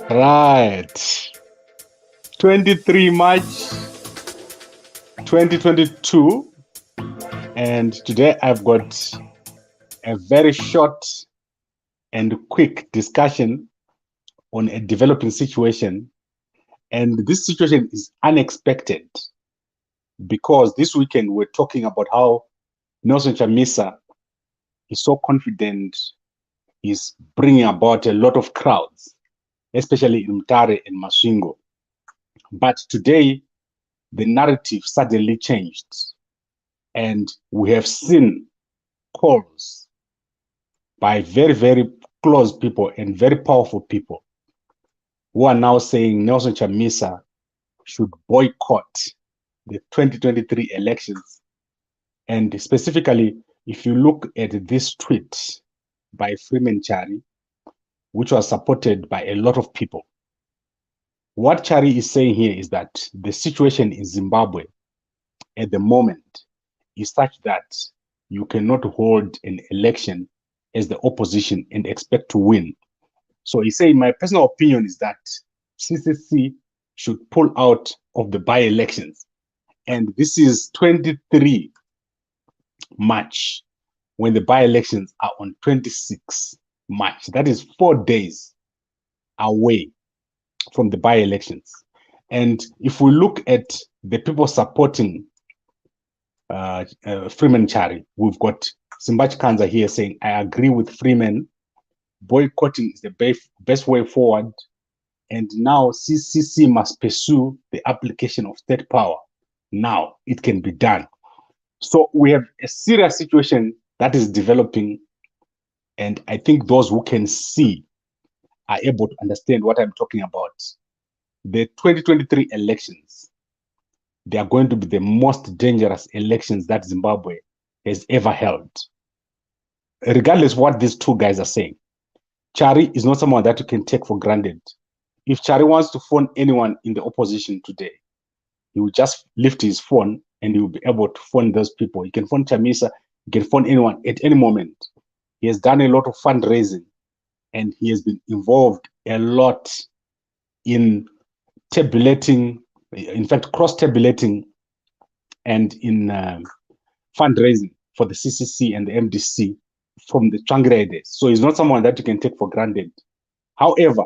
Right. 23 March 2022. And today I've got a very short and quick discussion on a developing situation. And this situation is unexpected because this weekend we're talking about how Nelson Chamisa is so confident, he's bringing about a lot of crowds, especially in Mtare and Masvingo. But today, the narrative suddenly changed, and we have seen calls by very, very close people and very powerful people who are now saying Nelson Chamisa should boycott the 2023 elections. And specifically, if you look at this tweet by Freeman Chari, which was supported by a lot of people, what Chari is saying here is that the situation in Zimbabwe at the moment is such that you cannot hold an election as the opposition and expect to win. So he's saying, my personal opinion is that CCC should pull out of the by-elections. And this is 23 March, when the by-elections are on 26 March. That is 4 days away from the by-elections. And if we look at the people supporting Freeman Chari, we've got Simbach Kanza here saying, I agree with Freeman. Boycotting is the best way forward. And now CCC must pursue the application of state power. Now it can be done. So we have a serious situation that is developing. And I think those who can see are able to understand what I'm talking about. The 2023 elections, they are going to be the most dangerous elections that Zimbabwe has ever held. Regardless of what these two guys are saying, Chari is not someone that you can take for granted. If Chari wants to phone anyone in the opposition today, he will just lift his phone and he will be able to phone those people. He can phone Chamisa, he can phone anyone at any moment. He has done a lot of fundraising and he has been involved a lot in tabulating, in fact, cross-tabulating and in fundraising for the CCC and the MDC from the Tsvangirai days. So he's not someone that you can take for granted. However,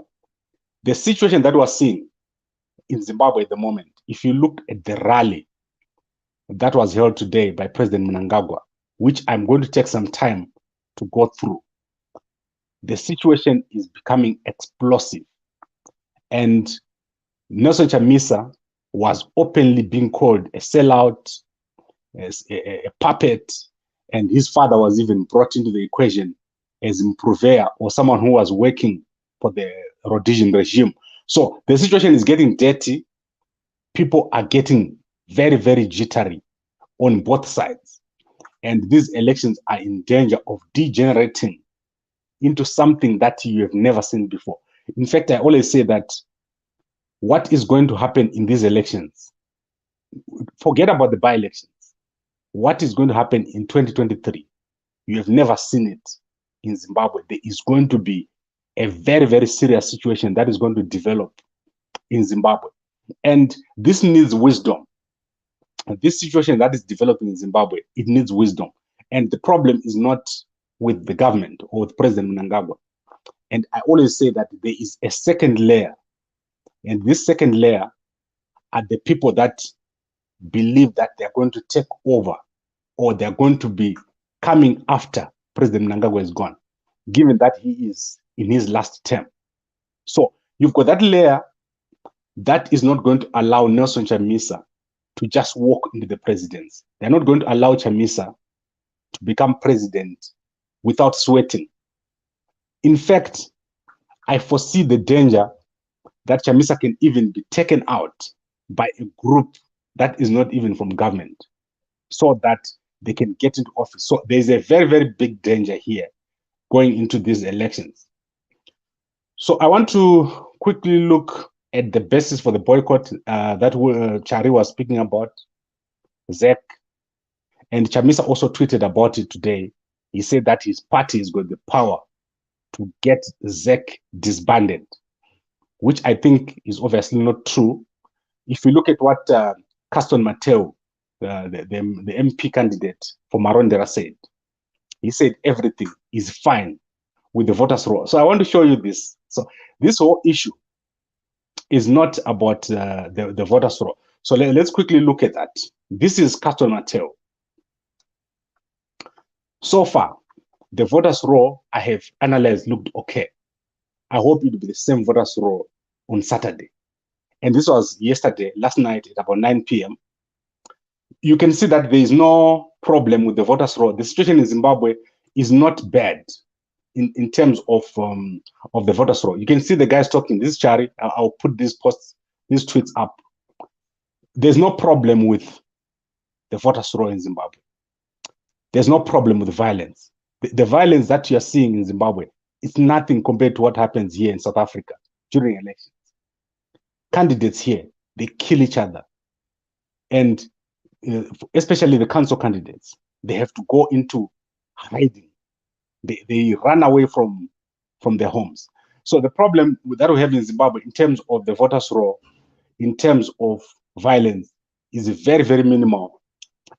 the situation that we're seeing in Zimbabwe at the moment, if you look at the rally that was held today by President Mnangagwa, which I'm going to take some time to go through, the situation is becoming explosive. And Nelson Chamisa was openly being called a sellout, as a puppet, and his father was even brought into the equation as improver or someone who was working for the Rhodesian regime. So the situation is getting dirty. People are getting very, very jittery on both sides. And these elections are in danger of degenerating into something that you have never seen before. In fact, I always say that what is going to happen in these elections, forget about the by-elections. What is going to happen in 2023? You have never seen it in Zimbabwe. There is going to be a very, very serious situation that is going to develop in Zimbabwe. And this needs wisdom. This situation that is developing in Zimbabwe, it needs wisdom. And the problem is not with the government or with President Mnangagwa. And I always say that there is a second layer. And this second layer are the people that believe that they're going to take over or they're going to be coming after President Mnangagwa is gone, given that he is in his last term. So you've got that layer that is not going to allow Nelson Chamisa to just walk into the presidency. They're not going to allow Chamisa to become president without sweating. In fact, I foresee the danger that Chamisa can even be taken out by a group that is not even from government so that they can get into office. So there's a very, very big danger here going into these elections. So I want to quickly look at the basis for the boycott that Chari was speaking about, ZEC. And Chamisa also tweeted about it today. He said that his party has got the power to get ZEC disbanded. which I think is obviously not true. If you look at what Caston Mateo, the MP candidate for Marondera, said, he said everything is fine with the voters' roll. So I want to show you this. So this whole issue is not about the voters' roll. So let's quickly look at that. This is Caston Mateo. So far, the voters' roll I have analyzed looked okay. I hope it will be the same voters' roll on Saturday. And this was yesterday, last night at about 9 p.m. You can see that there is no problem with the voters' roll. The situation in Zimbabwe is not bad in terms of the voters' roll. You can see the guys talking. This is Chari. I'll put these posts, these tweets up. There's no problem with the voters' roll in Zimbabwe. There's no problem with violence. The violence that you're seeing in Zimbabwe is nothing compared to what happens here in South Africa during elections. Candidates here, they kill each other. And especially the council candidates, they have to go into hiding. They run away from their homes. So the problem that we have in Zimbabwe in terms of the voters' roll, in terms of violence, is very, very minimal.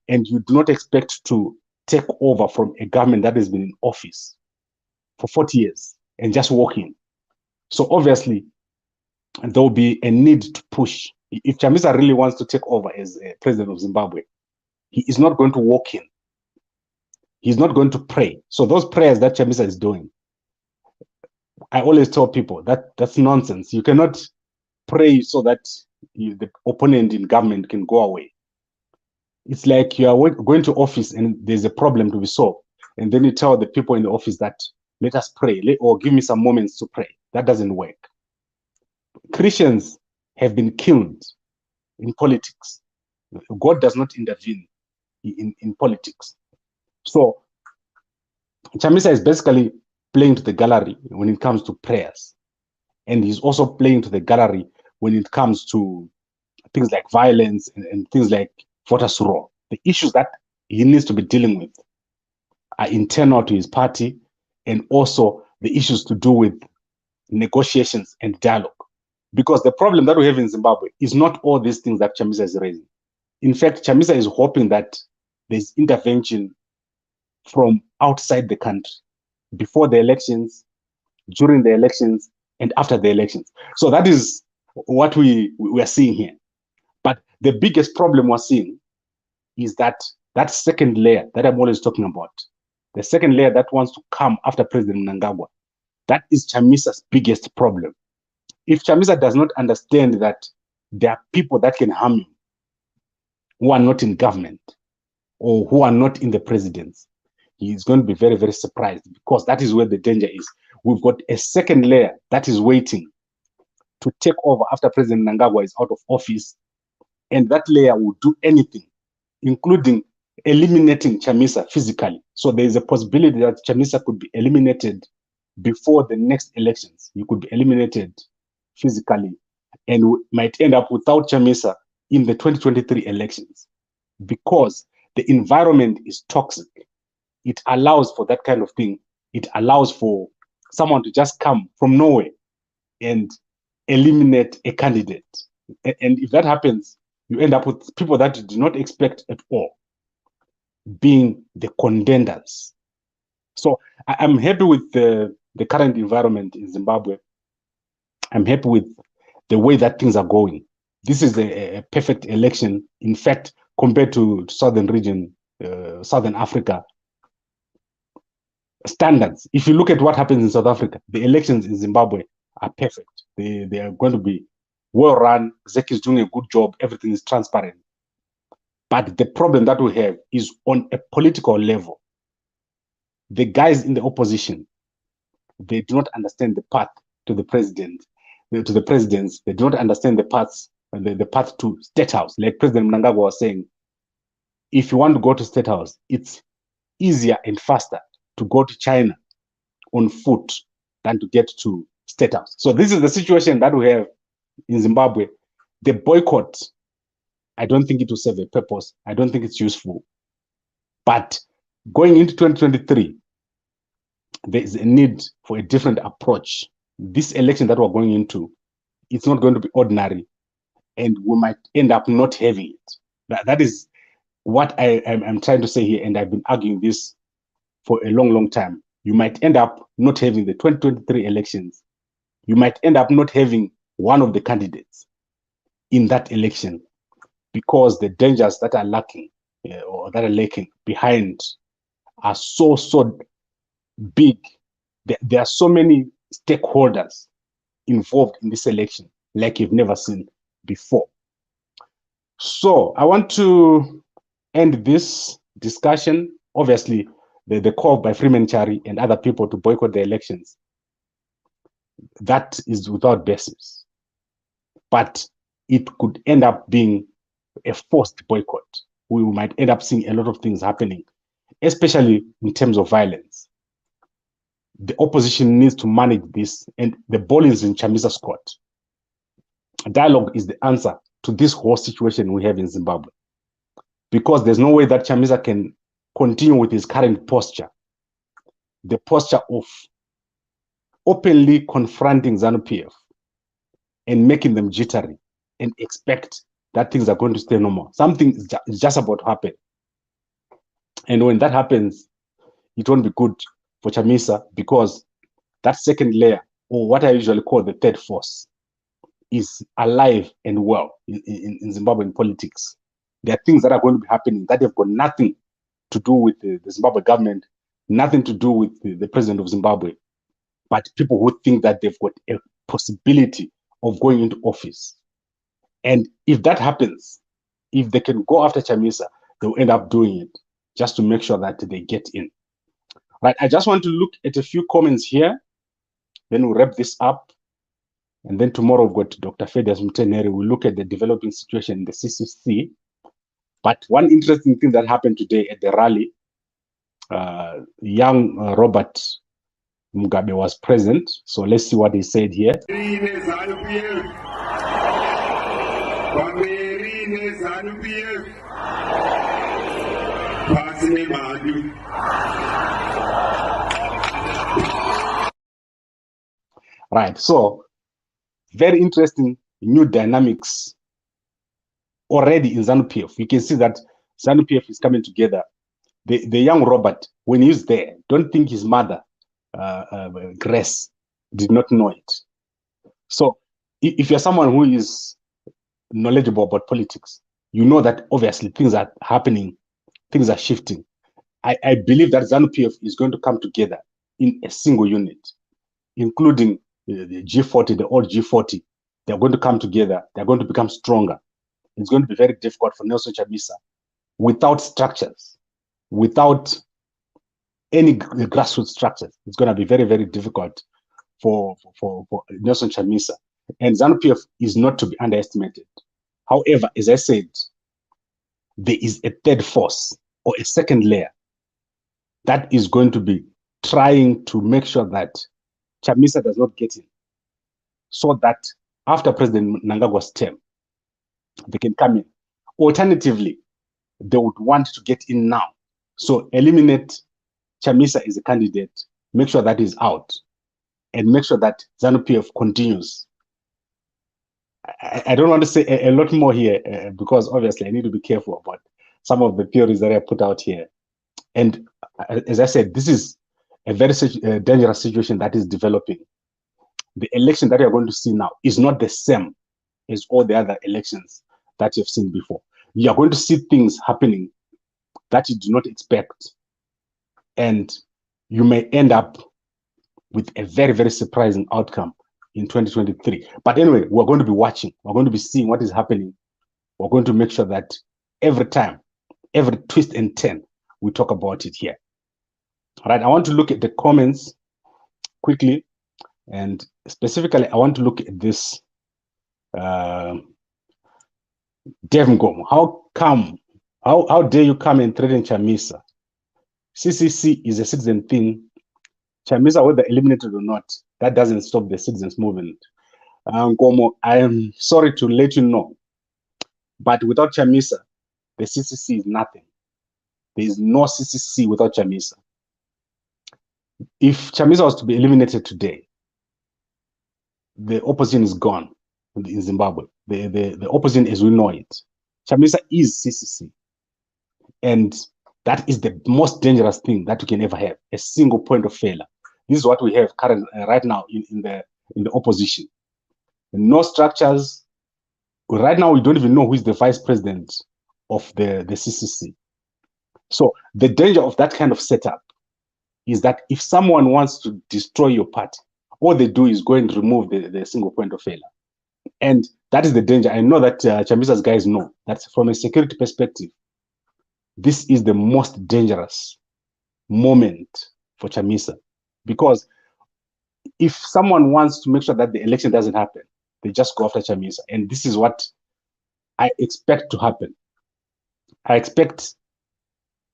And you do not expect to take over from a government that has been in office for 40 years and just walk in. So obviously, there will be a need to push. If Chamisa really wants to take over as president of Zimbabwe, he is not going to walk in. He's not going to pray. So those prayers that Chamisa is doing, I always tell people that that's nonsense. You cannot pray so that the opponent in government can go away. It's like you are going to office and there's a problem to be solved. And then you tell the people in the office that, let us pray, or give me some moments to pray. That doesn't work. Christians have been killed in politics. God does not intervene in politics. So Chamisa is basically playing to the gallery when it comes to prayers. And he's also playing to the gallery when it comes to things like violence and things like voters' roll. The issues that he needs to be dealing with are internal to his party, and also the issues to do with negotiations and dialogue. Because the problem that we have in Zimbabwe is not all these things that Chamisa is raising. In fact, Chamisa is hoping that there's intervention from outside the country before the elections, during the elections, and after the elections. So that is what we are seeing here. But the biggest problem we're seeing is that second layer that I'm always talking about, the second layer that wants to come after President Mnangagwa, that is Chamisa's biggest problem. If Chamisa does not understand that there are people that can harm him who are not in government or who are not in the presidency, he is going to be very, very surprised, because that is where the danger is. We've got a second layer that is waiting to take over after President Mnangagwa is out of office, and that layer will do anything, including eliminating Chamisa physically. So there is a possibility that Chamisa could be eliminated before the next elections. He could be eliminated physically, and we might end up without Chamisa in the 2023 elections, because the environment is toxic. It allows for that kind of thing. It allows for someone to just come from nowhere and eliminate a candidate. And if that happens, you end up with people that you do not expect at all being the contenders. So I'm happy with the current environment in Zimbabwe. I'm happy with the way that things are going. This is a perfect election. In fact, compared to southern region, Southern Africa standards, if you look at what happens in South Africa, the elections in Zimbabwe are perfect. They are going to be well run. ZEC is doing a good job. Everything is transparent. But the problem that we have is on a political level. The guys in the opposition, they do not understand the path to the president, to the presidents. They do not understand the path to State House. Like President Mnangagwa was saying, if you want to go to State House, it's easier and faster to go to China on foot than to get to State House. So this is the situation that we have in Zimbabwe. The boycott, I don't think it will serve a purpose. I don't think it's useful. But going into 2023, there is a need for a different approach. This election that we're going into it's not going to be ordinary, and we might end up not having it. That is what I'm trying to say here, and I've been arguing this for a long, long time. You might end up not having the 2023 elections. You might end up not having one of the candidates in that election because the dangers that are lacking or that are lacking behind are so big. There are so many stakeholders involved in this election like you've never seen before. So I want to end this discussion. Obviously, the call by Freeman Chari and other people to boycott the elections, that is without basis. But it could end up being a forced boycott. We might end up seeing a lot of things happening, especially in terms of violence. The opposition needs to manage this, and the ball is in Chamisa's court. Dialogue is the answer to this whole situation we have in Zimbabwe, because there's no way that Chamisa can continue with his current posture, the posture of openly confronting ZANU-PF and making them jittery and expect that things are going to stay normal. Something is just about to happen. And when that happens, it won't be good for Chamisa, because that second layer, or what I usually call the third force, is alive and well in Zimbabwean politics. There are things that are going to be happening that have got nothing to do with the Zimbabwe government, nothing to do with the president of Zimbabwe, but people who think that they've got a possibility of going into office. And if that happens, if they can go after Chamisa, they'll end up doing it just to make sure that they get in. Right, I just want to look at a few comments here, then we'll wrap this up. And then tomorrow we've got Dr. Fedias Mteneri. We'll look at the developing situation in the CCC. But one interesting thing that happened today at the rally, young Robert Mugabe was present. So let's see what he said here. Right, so very interesting new dynamics already in ZANU-PF. You can see that ZANU-PF is coming together. The young Robert, when he's there, don't think his mother, Grace, did not know it. So if you're someone who is knowledgeable about politics, you know that obviously things are happening, things are shifting. I believe that ZANU-PF is going to come together in a single unit, including the G40, the old G40. They're going to come together. They're going to become stronger. It's going to be very difficult for Nelson Chamisa without structures, without any grassroots structures. It's going to be very, very difficult for Nelson Chamisa. And ZANU-PF is not to be underestimated. However, as I said, there is a third force or a second layer that is going to be trying to make sure that Chamisa does not get in, so that after President Mnangagwa's term, they can come in. Alternatively, they would want to get in now. So eliminate Chamisa as a candidate, make sure that is out, and make sure that ZANU-PF continues. I don't want to say a lot more here because obviously I need to be careful about some of the theories that I put out here. And as I said, this is a very dangerous situation that is developing. The election that you're going to see now is not the same as all the other elections that you've seen before. You're going to see things happening that you do not expect. And you may end up with a very, very surprising outcome in 2023. But anyway, we're going to be watching. We're going to be seeing what is happening. We're going to make sure that every time, every twist and turn, we talk about it here. All right, I want to look at the comments quickly. And specifically, I want to look at this. Dev Ngom, how dare you come and threaten Chamisa? CCC is a citizen thing. Chamisa, whether eliminated or not, that doesn't stop the citizens movement. Ngomo, I am sorry to let you know, but without Chamisa, the CCC is nothing. There is no CCC without Chamisa. If Chamisa was to be eliminated today, the opposition is gone. in Zimbabwe. The opposition as we know it. Chamisa is CCC. And that is the most dangerous thing that you can ever have, a single point of failure. This is what we have right now in the opposition. No structures. Right now, we don't even know who is the vice president of the CCC. So the danger of that kind of setup is that if someone wants to destroy your party, all they do is go and remove the single point of failure. And that is the danger. I know that Chamisa's guys know that from a security perspective, this is the most dangerous moment for Chamisa. Because if someone wants to make sure that the election doesn't happen, they just go after Chamisa. And this is what I expect to happen. I expect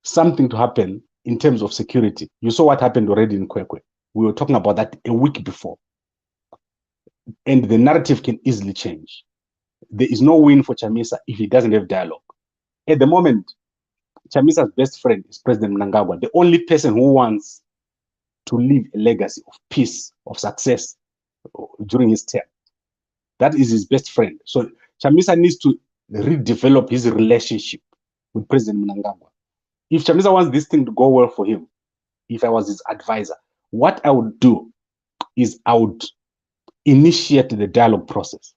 something to happen in terms of security. You saw what happened already in Kwekwe. We were talking about that a week before. And the narrative can easily change. There is no win for Chamisa if he doesn't have dialogue. At the moment, Chamisa's best friend is President Mnangagwa, the only person who wants to leave a legacy of peace, of success during his term. That is his best friend. So Chamisa needs to redevelop his relationship with President Mnangagwa. If Chamisa wants this thing to go well for him, if I was his advisor, what I would do is I would initiate the dialogue process.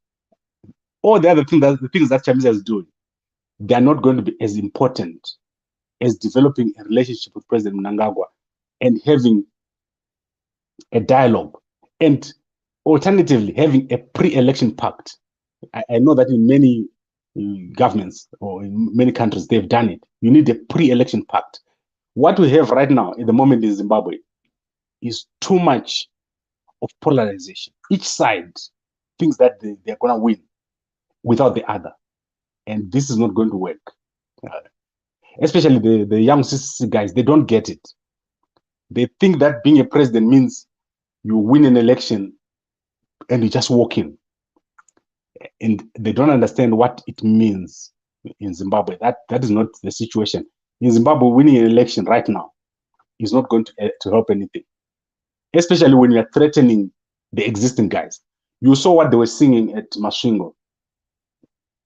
All the other things, the things that Chamisa is doing, they are not going to be as important as developing a relationship with President Mnangagwa and having a dialogue, and alternatively having a pre-election pact. I know that in many governments or in many countries, they've done it. You need a pre-election pact. What we have right now at the moment in Zimbabwe is too much of polarization. Each side thinks that they're going to win without the other. And this is not going to work. Especially the young CCC guys, they don't get it. They think that being a president means you win an election and you just walk in. And they don't understand what it means in Zimbabwe. That is not the situation. In Zimbabwe, winning an election right now is not going to help anything. Especially when you're threatening the existing guys. You saw what they were singing at Masvingo.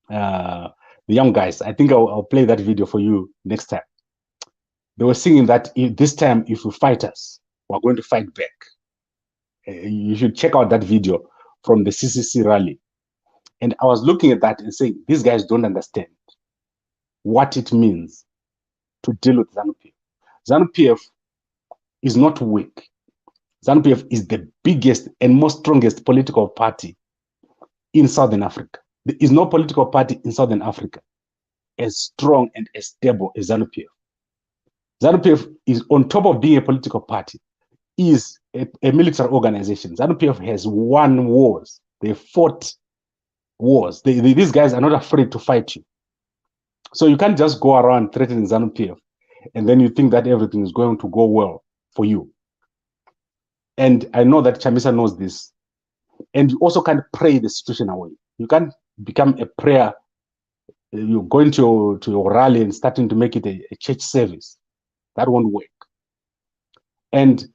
The young guys. I think I'll play that video for you next time. They were singing that this time, if you fight us, we're going to fight back. You should check out that video from the CCC rally. And I was looking at that and saying, these guys don't understand what it means to deal with ZANU-PF. ZANU-PF is not weak. ZANU-PF is the biggest and most strongest political party in Southern Africa. There is no political party in Southern Africa as strong and as stable as ZANU-PF. ZANU-PF is, on top of being a political party, is a military organization. ZANU-PF has won wars. They fought wars. These guys are not afraid to fight you. So you can't just go around threatening ZANU-PF and then you think that everything is going to go well for you. And I know that Chamisa knows this. And you also can't pray the situation away. You can't become a prayer. You're going to your rally and starting to make it a church service. That won't work. And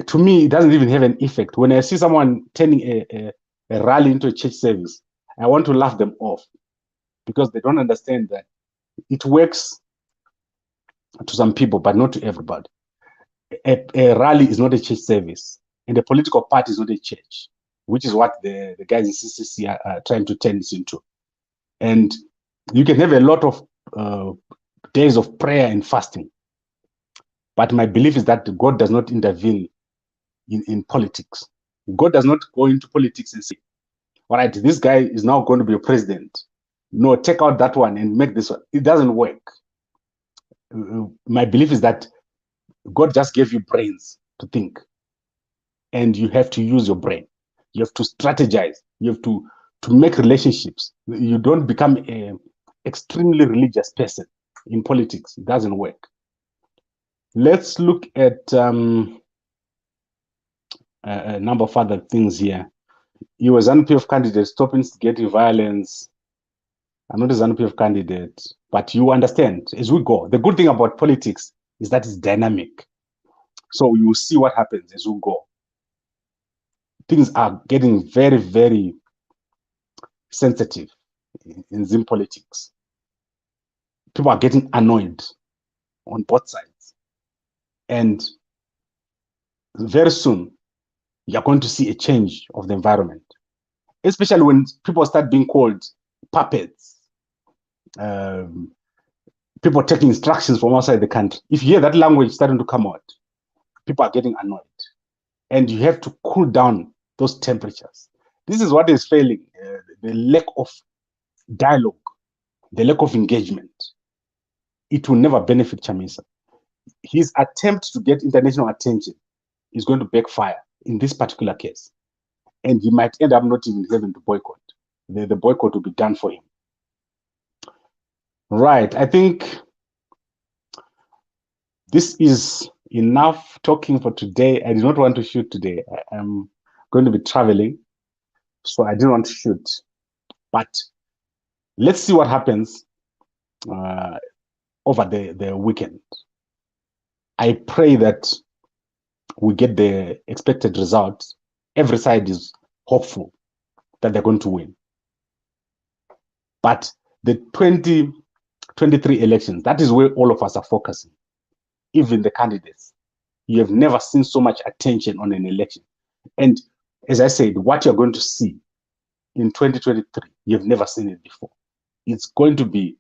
to me, it doesn't even have an effect. When I see someone turning a rally into a church service, I want to laugh them off because they don't understand that it works to some people, but not to everybody. A rally is not a church service, and a political party is not a church, which is what the guys in CCC are trying to turn this into. And you can have a lot of days of prayer and fasting, but my belief is that God does not intervene in politics. God does not go into politics and say, all right, this guy is now going to be a president. No, take out that one and make this one. It doesn't work. My belief is that God just gave you brains to think, and you have to use your brain. You have to strategize. You have to make relationships. You don't become an extremely religious person in politics. It doesn't work. Let's look at a number of other things here. You was an ZANU-PF candidate, stop instigating violence. I'm not a ZANU-PF candidate, but you understand as we go. The good thing about politics is that it's dynamic. So you will see what happens as we go. Things are getting very, very sensitive in Zim politics. People are getting annoyed on both sides. And very soon, you're going to see a change of the environment, especially when people start being called puppets, people taking instructions from outside the country. If you hear that language starting to come out, people are getting annoyed. And you have to cool down those temperatures. This is what is failing, the lack of dialogue, the lack of engagement. It will never benefit Chamisa. His attempt to get international attention is going to backfire in this particular case. And he might end up not even having to boycott. The boycott will be done for him. Right, I think this is enough talking for today. I did not want to shoot today. I'm going to be traveling, so I didn't want to shoot. But let's see what happens over the weekend. I pray that we get the expected results. Every side is hopeful that they're going to win. But the 2023 elections, that is where all of us are focusing, even the candidates. You have never seen so much attention on an election. And as I said, what you're going to see in 2023, you've never seen it before. It's going to be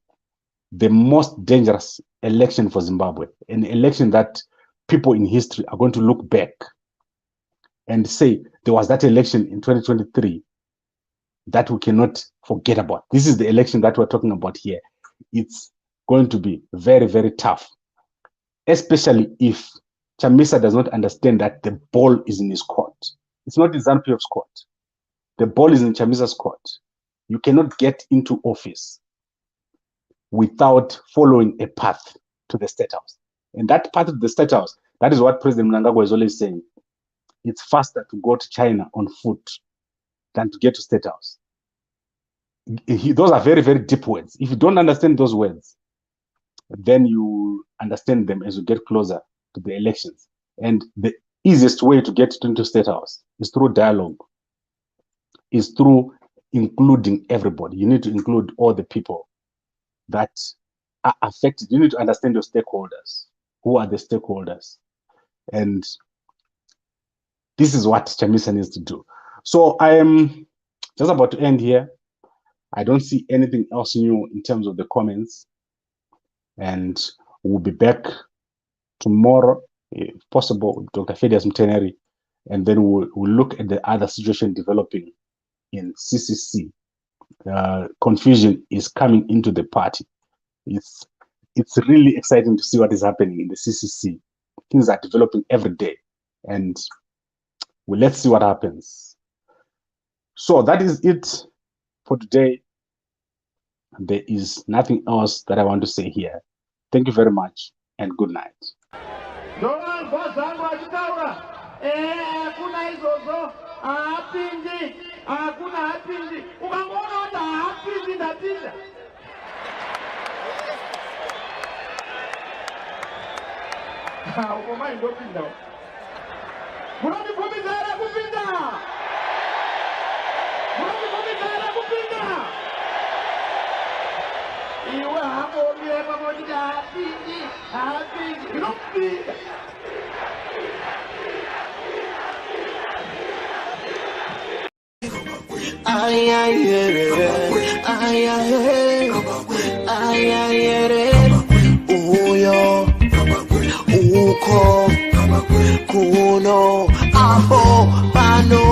the most dangerous election for Zimbabwe, an election that people in history are going to look back and say, there was that election in 2023 that we cannot forget about. This is the election that we're talking about here. It's going to be very, very tough, especially if Chamisa does not understand that the ball is in his court. It's not in ZANU-PF's court. The ball is in Chamisa's court. You cannot get into office without following a path to the State House. And that path to the State House, that is what President Mnangagwa is always saying. It's faster to go to China on foot than to get to State House. Those are very, very deep words. If you don't understand those words, then you understand them as you get closer to the elections. And the easiest way to get into State House is through dialogue, is through including everybody. You need to include all the people that are affected. You need to understand your stakeholders. Who are the stakeholders? And this is what Chamisa needs to do. So I am just about to end here. I don't see anything else new in terms of the comments. And we'll be back tomorrow, if possible, with Dr. Fedias Mteneri. And then we'll look at the other situation developing in CCC. Confusion is coming into the party. It's really exciting to see what is happening in the CCC. Things are developing every day. And let's see what happens. So that is it for today. There is nothing else that I want to say here. Thank you very much and good night. Uyo uko kuno apo pano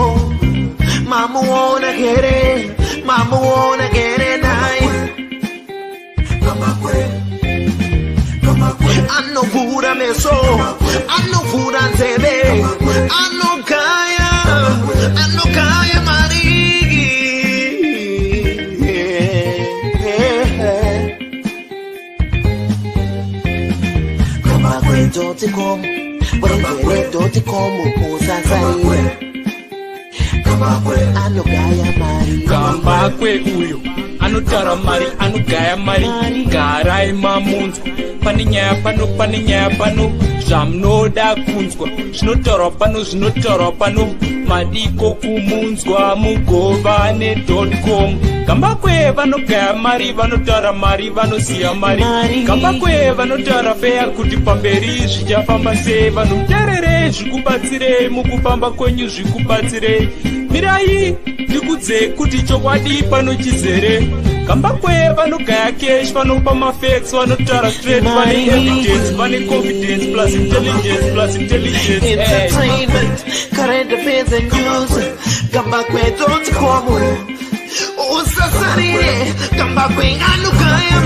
mama wanna get it nice. I know food I meso, I know food I tebe, I know kaya marigi. Kama kwetu tikom, kwetu tikom usasai. Kama kwe anogaya mari, kama kwe uyo anotara mari anogaya mari garai mamunzwa paninya pano zvamunoda kunzwa zvinotara pano madiko kumunzwa mugova ne.com. Kamba kwe vanogaya mari vanotara mari vanosiya mari. Kamba kwe vanotara fea kuti pamberi zvichafamba sei. Vanhu terere zvikubatsirei mukufamba kwenyu zvikubatsirei. Mirai ndikudze kuti chokwadi pano chizere. Kamba kwe vanogaya cash vanopa mafacts vanotara straight vane evidence vane confidence plus intelligence plus intelligence. Entertainment, current affairs and news. Kamba kwe.com. Usasarire, kamba kwe anugaya